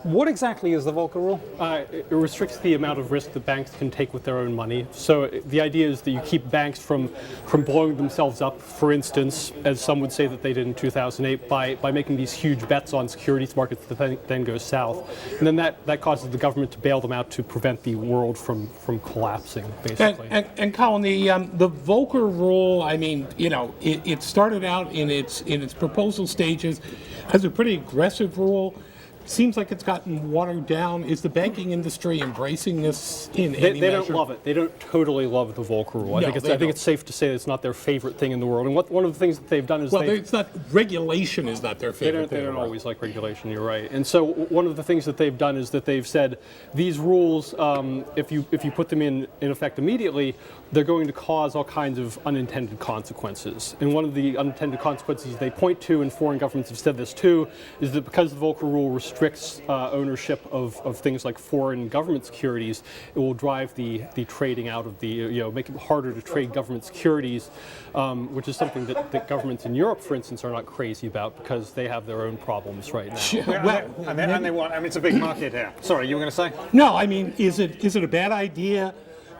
What exactly is the Volcker rule? It restricts the amount of risk that banks can take with their own money. So the idea is that you keep banks from blowing themselves up, for instance, as some would say that they did in 2008, by making these huge bets on securities markets that then go south. And then that causes the government to bail them out to prevent the world from collapsing, basically. And Colin, the Volcker rule, I mean, you know, it started out in its proposal stages as a pretty aggressive rule. Seems like it's gotten watered down. Is the banking industry embracing this in any measure? They don't love it. They don't totally love the Volcker rule. I think it's safe to say it's not their favorite thing in the world. And one of the things that they've done is it's not regulation is not their favorite thing. They don't always like regulation. You're right. And so one of the things that they've done is that they've said these rules, if you put them in effect immediately, they're going to cause all kinds of unintended consequences. And one of the unintended consequences they point to, and foreign governments have said this too, is that because the Volcker rule restricts ownership of things like foreign government securities, it will drive the trading out of make it harder to trade government securities, which is something that governments in Europe, for instance, are not crazy about because they have their own problems right now. And they want, I mean, it's a big market here. Sorry, you were going to say? No, I mean, is it a bad idea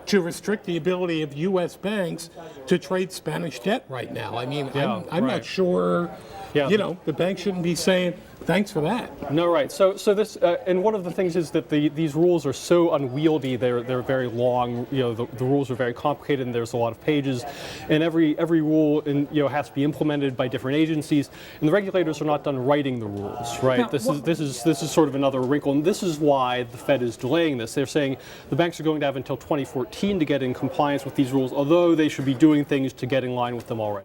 to restrict the ability of U.S. banks to trade Spanish debt right now? I mean, I'm not sure. Yeah. You know, the bank shouldn't be saying, thanks for that. No, right. So this, and one of the things is that these rules are so unwieldy. They're very long. You know, the rules are very complicated, and there's a lot of pages. And every rule, has to be implemented by different agencies. And the regulators are not done writing the rules, right? Now, this is sort of another wrinkle, and this is why the Fed is delaying this. They're saying the banks are going to have until 2014 to get in compliance with these rules, although they should be doing things to get in line with them already.